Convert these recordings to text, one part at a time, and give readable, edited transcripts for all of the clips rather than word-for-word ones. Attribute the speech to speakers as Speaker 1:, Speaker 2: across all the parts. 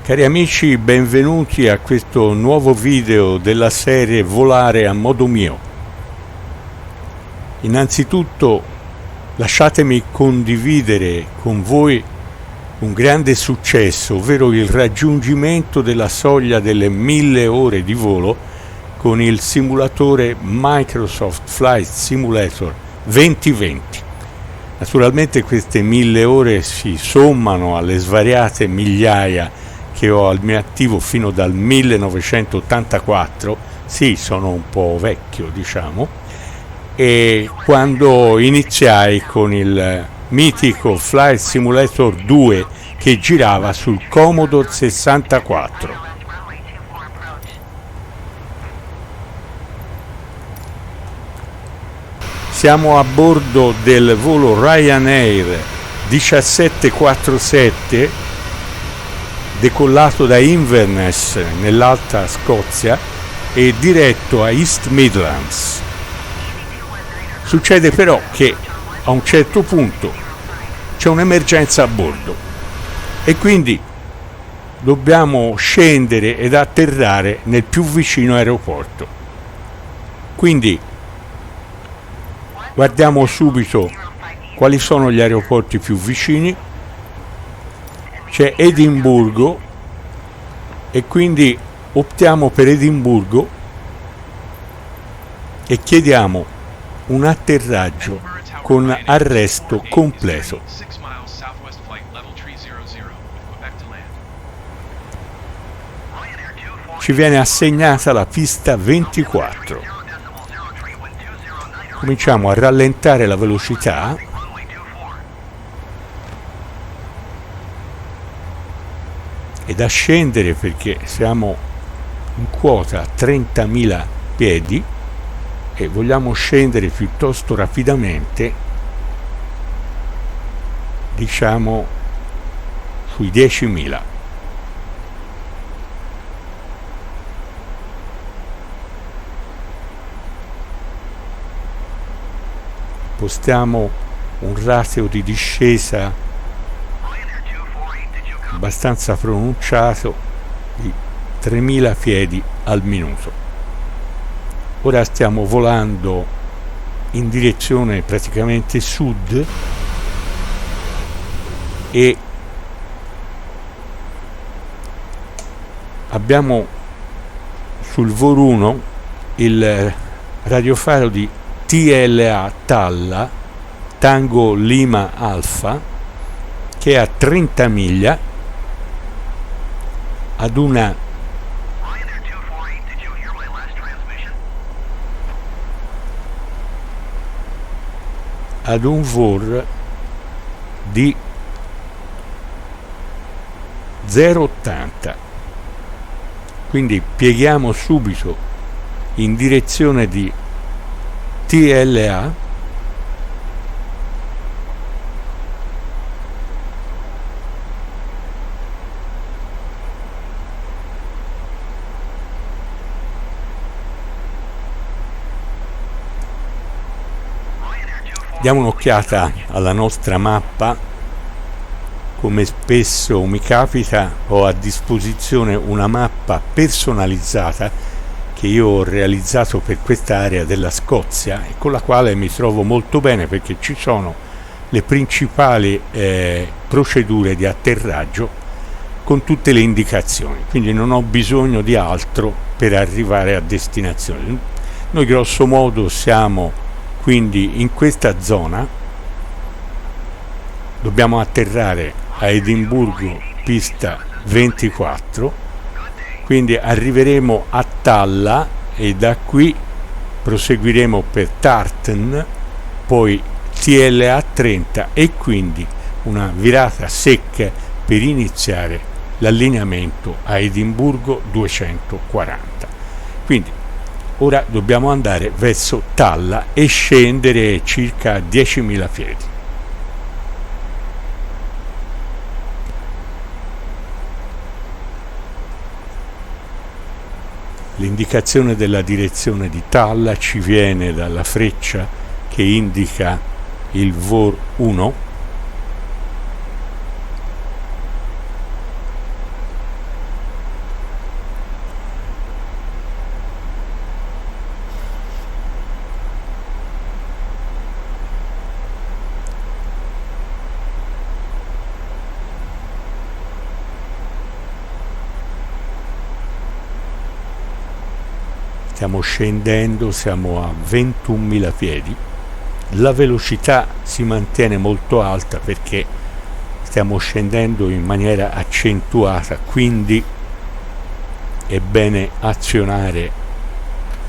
Speaker 1: Cari amici, benvenuti a questo nuovo video della serie Volare a modo mio. Innanzitutto lasciatemi condividere con voi un grande successo, ovvero il raggiungimento della soglia delle 1000 ore di volo con il simulatore Microsoft Flight Simulator 2020. Naturalmente queste 1000 ore si sommano alle svariate migliaia che ho al mio attivo fino dal 1984, sì, sono un po' vecchio, diciamo, e quando iniziai con il mitico Flight Simulator 2 che girava sul Commodore 64. Siamo a bordo del volo Ryanair 1747 decollato da Inverness nell'Alta Scozia e diretto a East Midlands. Succede però che a un certo punto c'è un'emergenza a bordo e quindi dobbiamo scendere ed atterrare nel più vicino aeroporto. Quindi guardiamo subito quali sono gli aeroporti più vicini. C'è Edimburgo e quindi optiamo per Edimburgo e chiediamo un atterraggio con arresto completo. Ci viene assegnata la pista 24. Cominciamo a rallentare la velocità ed a scendere perché siamo in quota a 30.000 piedi e vogliamo scendere piuttosto rapidamente, diciamo sui 10.000. Postiamo un ratio di discesa abbastanza pronunciato di 3.000 piedi al minuto. Ora stiamo volando in direzione praticamente sud e abbiamo sul VOR 1 il radiofaro di TLA Talla Tango Lima Alfa che è a 30 miglia ad un VOR di 0,80. Quindi pieghiamo subito in direzione di TLA diamo un'occhiata alla nostra mappa. Come spesso mi capita, ho a disposizione una mappa personalizzata che io ho realizzato per quest'area della Scozia e con la quale mi trovo molto bene perché ci sono le principali procedure di atterraggio con tutte le indicazioni, quindi non ho bisogno di altro per arrivare a destinazione. Noi grosso modo siamo quindi in questa zona, dobbiamo atterrare a Edimburgo pista 24, quindi arriveremo a Talla e da qui proseguiremo per Tartan, poi TLA 30 e quindi una virata secca per iniziare l'allineamento a Edimburgo 240. Quindi ora dobbiamo andare verso Talla e scendere circa 10.000 piedi. L'indicazione della direzione di Talla ci viene dalla freccia che indica il VOR 1 stiamo scendendo, siamo a 21.000 piedi, la velocità si mantiene molto alta perché stiamo scendendo in maniera accentuata, quindi è bene azionare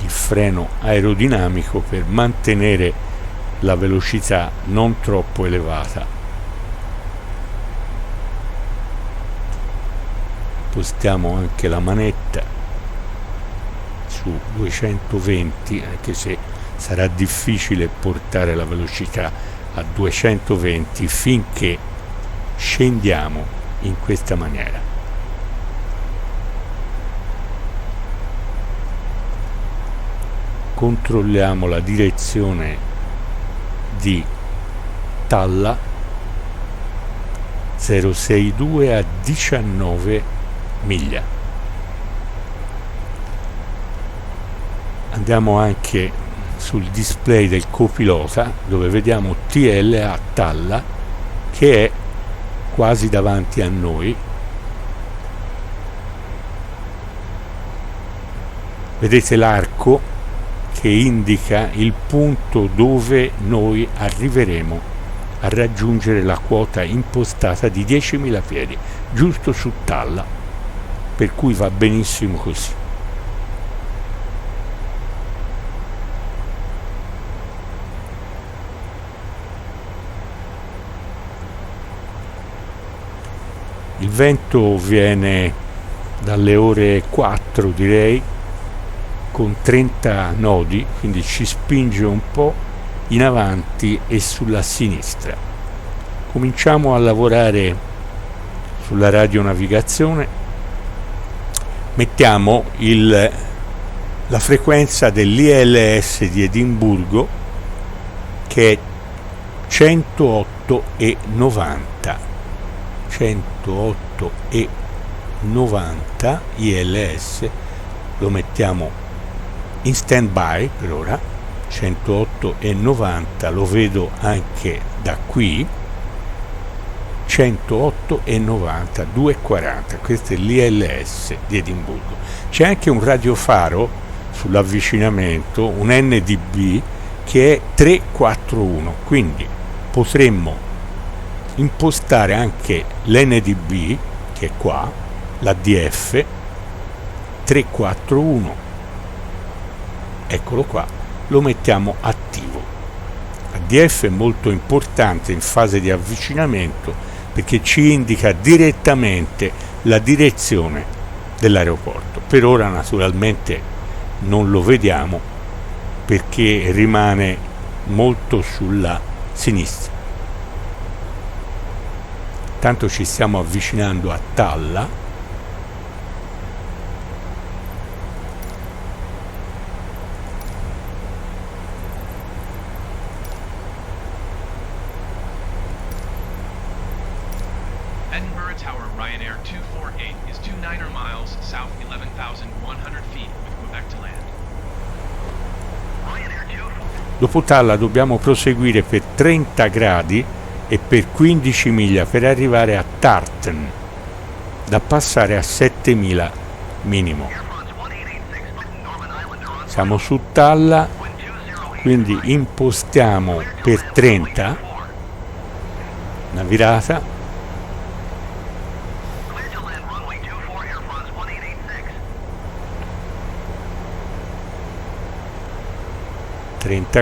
Speaker 1: il freno aerodinamico per mantenere la velocità non troppo elevata. Spostiamo anche la manetta su 220, anche se sarà difficile portare la velocità a 220 finché scendiamo in questa maniera. Controlliamo la direzione di Talla 062 a 19 miglia. Andiamo anche sul display del copilota dove vediamo TL a Talla che è quasi davanti a noi. Vedete l'arco che indica il punto dove noi arriveremo a raggiungere la quota impostata di 10.000 piedi, giusto su Talla, per cui va benissimo così. Il vento viene dalle ore 4, direi, con 30 nodi, quindi ci spinge un po' in avanti e sulla sinistra. Cominciamo a lavorare sulla radionavigazione, mettiamo la frequenza dell'ILS di Edimburgo che è 108,90 ILS, lo mettiamo in stand by per ora. 108,90 lo vedo anche da qui, 108,90, 2,40, questo è l'ILS di Edimburgo. C'è anche un radiofaro sull'avvicinamento, un NDB che è 341, quindi potremmo impostare anche l'NDB che è qua, l'ADF 341, eccolo qua, lo mettiamo attivo. L'ADF è molto importante in fase di avvicinamento perché ci indica direttamente la direzione dell'aeroporto. Per ora naturalmente non lo vediamo perché rimane molto sulla sinistra. Tanto ci stiamo avvicinando a Talla.
Speaker 2: Edinburgh Tower Ryanair 248 is 29 miles south 11,100 feet with Quebec to land.
Speaker 1: Dopo Talla dobbiamo proseguire per 30 gradi e per 15 miglia per arrivare a Tartan, da passare a 7.000 minimo. Siamo su Talla, quindi impostiamo per 30, una virata,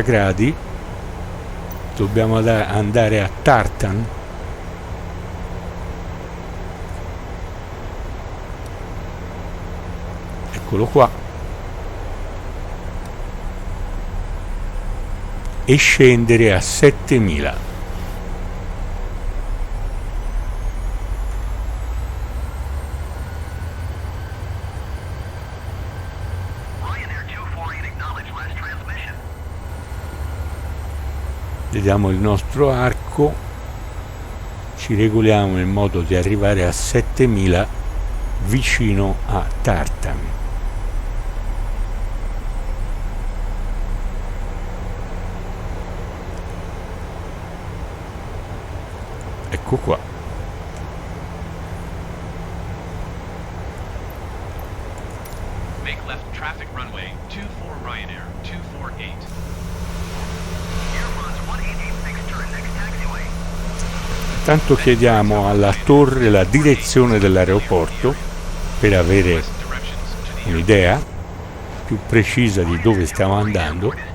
Speaker 1: gradi. Dobbiamo andare a Tartan, eccolo qua, e scendere a 7.000. Vediamo il nostro arco, ci regoliamo in modo di arrivare a 7.000 vicino a Tartan. Ecco qua.
Speaker 2: Make left traffic runway taxiway, 24 Ryanair, 248.
Speaker 1: Intanto chiediamo alla torre la direzione dell'aeroporto per avere
Speaker 2: Request directions to the
Speaker 1: un'idea più precisa di dove stiamo andando.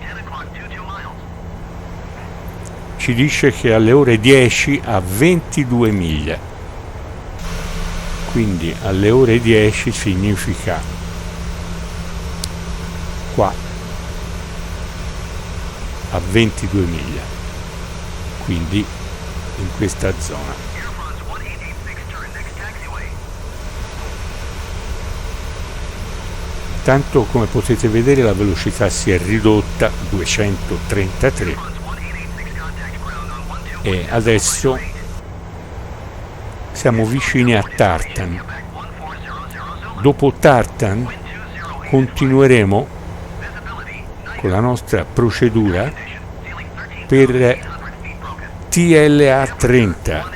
Speaker 1: Ci dice che alle ore 10 a 22 miglia, quindi alle ore 10 significa qua a 22 miglia, quindi in questa zona. Tanto, come potete vedere, la velocità si è ridotta, 233, e adesso siamo vicini a Tartan. Dopo Tartan continueremo con la nostra procedura per TLA 30,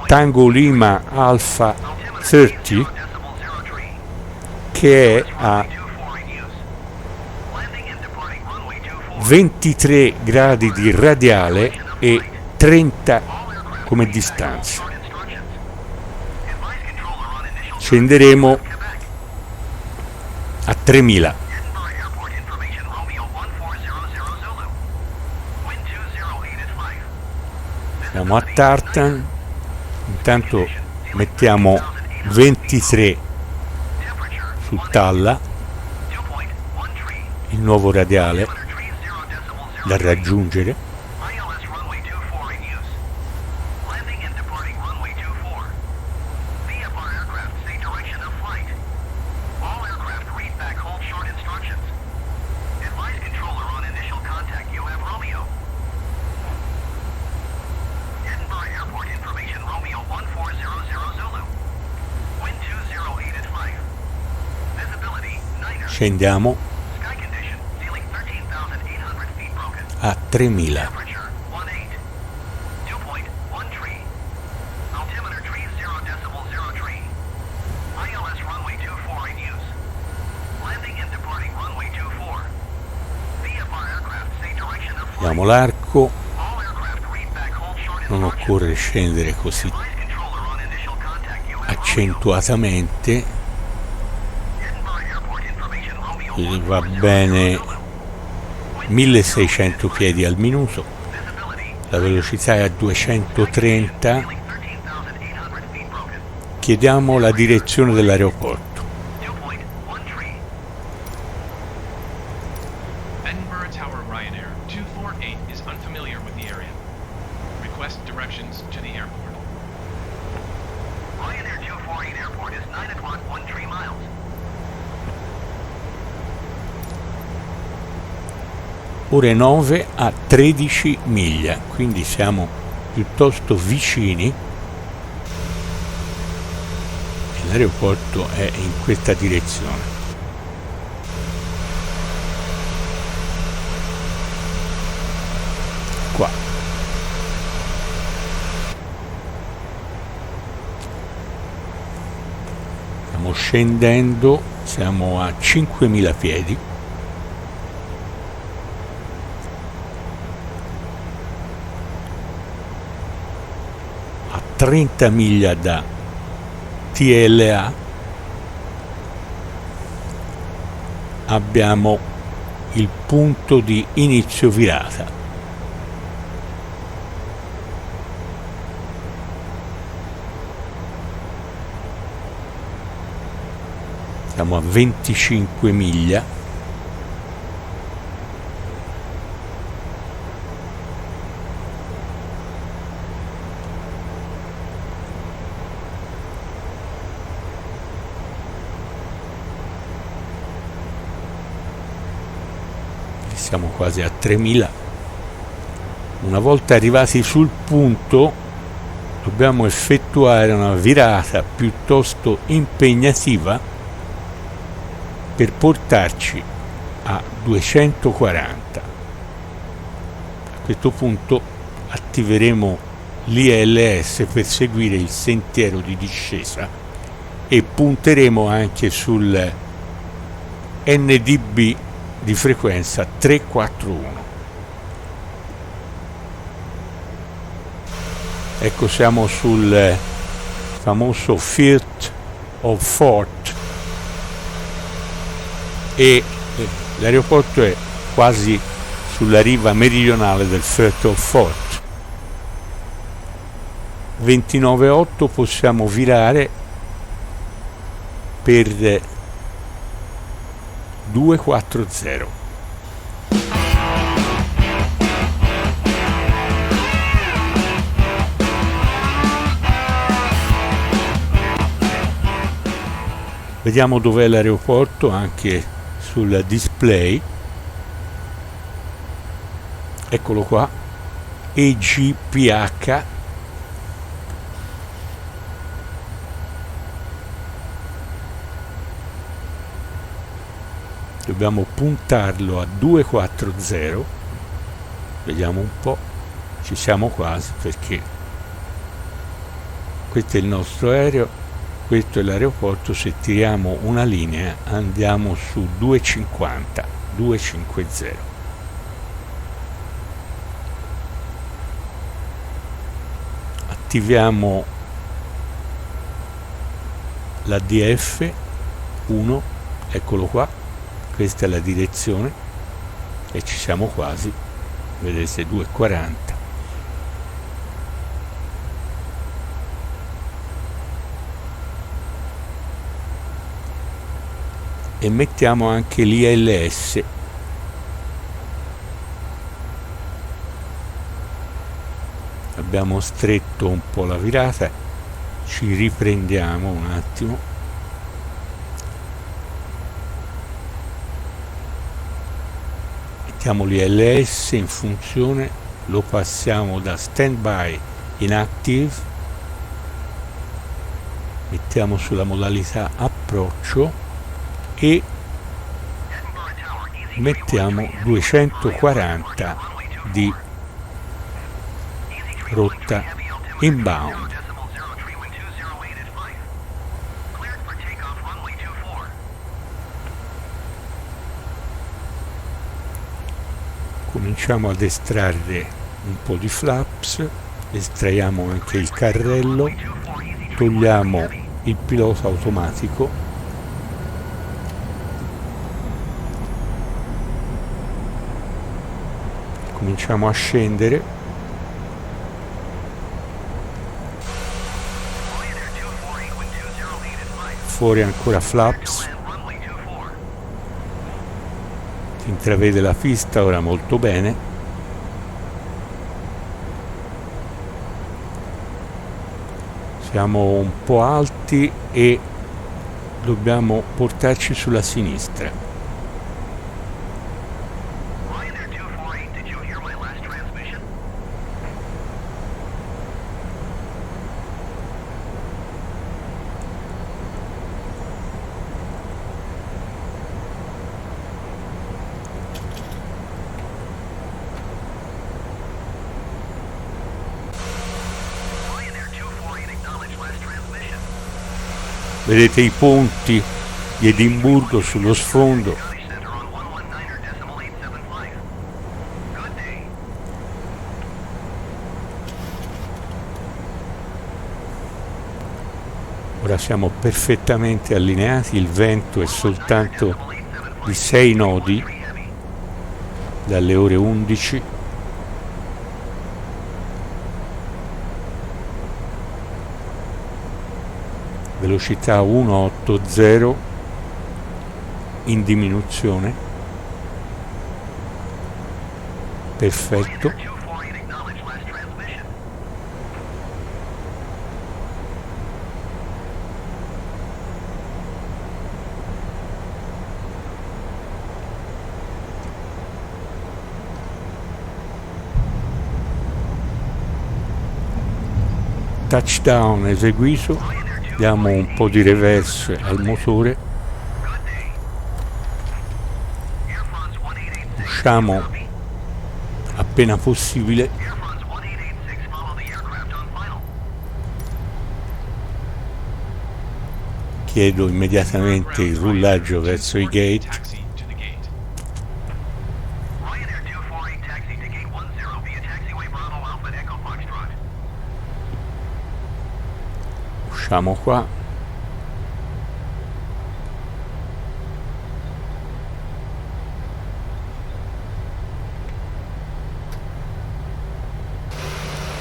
Speaker 1: Tango Lima Alpha 30, che è a 23 gradi di radiale e 30 come distanza. Scenderemo a 3000. Siamo a Tartan, intanto mettiamo 23 su Talla, il nuovo radiale da raggiungere. Scendiamo a 3000. Diamo l'arco, non occorre scendere così accentuatamente, quindi va bene 1600 piedi al minuto, la velocità è a 230. Chiediamo la direzione dell'aeroporto.
Speaker 2: Edinburgh Tower Ryanair 248 is unfamiliar with the area. Request directions to the airport. Ryanair 248 airport is 9 o'clock 13 miles.
Speaker 1: Ore 9 a 13 miglia, quindi siamo piuttosto vicini. L'aeroporto è in questa direzione. Qua. Stiamo scendendo, siamo a 5000 piedi. A 30 miglia da TLA abbiamo il punto di inizio virata. Siamo a 25 miglia. Siamo quasi a 3000. Una volta arrivati sul punto dobbiamo effettuare una virata piuttosto impegnativa per portarci a 240. A questo punto attiveremo l'ILS per seguire il sentiero di discesa e punteremo anche sul NDB di frequenza 341. Ecco, siamo sul famoso Firth of Forth e l'aeroporto è quasi sulla riva meridionale del Firth of Forth. 29.8 possiamo virare per 240. Vediamo dov'è l'aeroporto anche sul display. Eccolo qua, EGPH. Dobbiamo puntarlo a 240. Vediamo un po', ci siamo quasi, perché questo è il nostro aereo, questo è l'aeroporto. Se tiriamo una linea andiamo su 250, 250. Attiviamo l'ADF 1, eccolo qua, questa è la direzione e ci siamo quasi, vedete, 240. E mettiamo anche l'ILS. Abbiamo stretto un po' la virata, ci riprendiamo un attimo. Mettiamo l'ILS in funzione, lo passiamo da standby in active, mettiamo sulla modalità approccio e mettiamo 240 di rotta inbound. Cominciamo ad estrarre un po' di flaps, estraiamo anche il carrello, togliamo il pilota automatico, cominciamo a scendere, fuori ancora flaps, si intravede la pista ora molto bene, siamo un po' alti e dobbiamo portarci sulla sinistra. Vedete i ponti di Edimburgo sullo sfondo. Ora siamo perfettamente allineati, il vento è soltanto di 6 nodi dalle ore 11. Velocità 180 in diminuzione, perfetto. Touchdown eseguito. Diamo un po' di reverse al motore, usciamo appena possibile, chiedo immediatamente il rullaggio verso i gate. facciamo qua.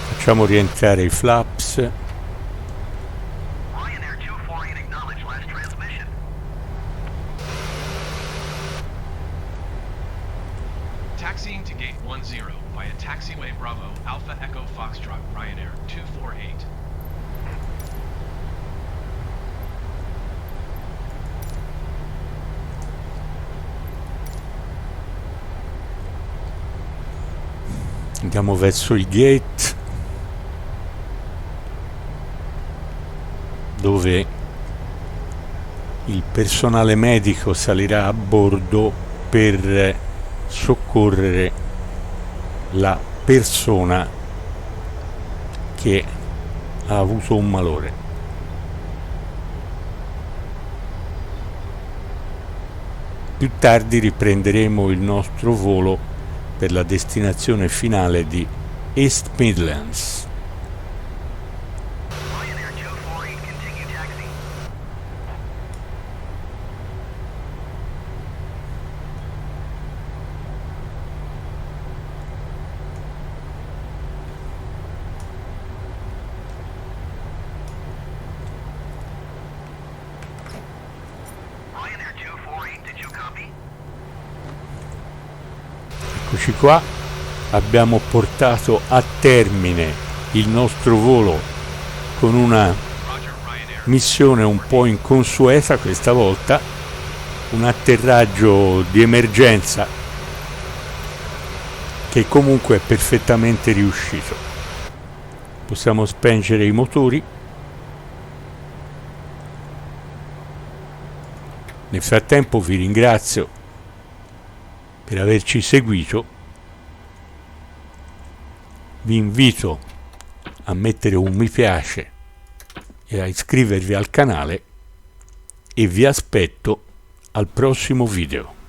Speaker 1: Facciamo rientrare i flaps.
Speaker 3: Ryanair 248 acknowledged last transmission.
Speaker 2: Taxiing to gate 10 via taxiway Bravo Alpha Echo Foxtrot Ryanair 248.
Speaker 1: Andiamo verso il gate, dove il personale medico salirà a bordo per soccorrere la persona che ha avuto un malore. Più tardi riprenderemo il nostro volo per la destinazione finale di East Midlands.
Speaker 3: Ryanair 248 continue taxi. Ryanair 248, did you copy?
Speaker 1: Eccoci qua, abbiamo portato a termine il nostro volo con una
Speaker 2: Roger Ryanair.
Speaker 1: missione un po' inconsueta questa volta, un atterraggio di emergenza che comunque è perfettamente riuscito. Possiamo spengere i motori. Nel frattempo vi ringrazio per averci seguito, vi invito a mettere un mi piace e a iscrivervi al canale e vi aspetto al prossimo video.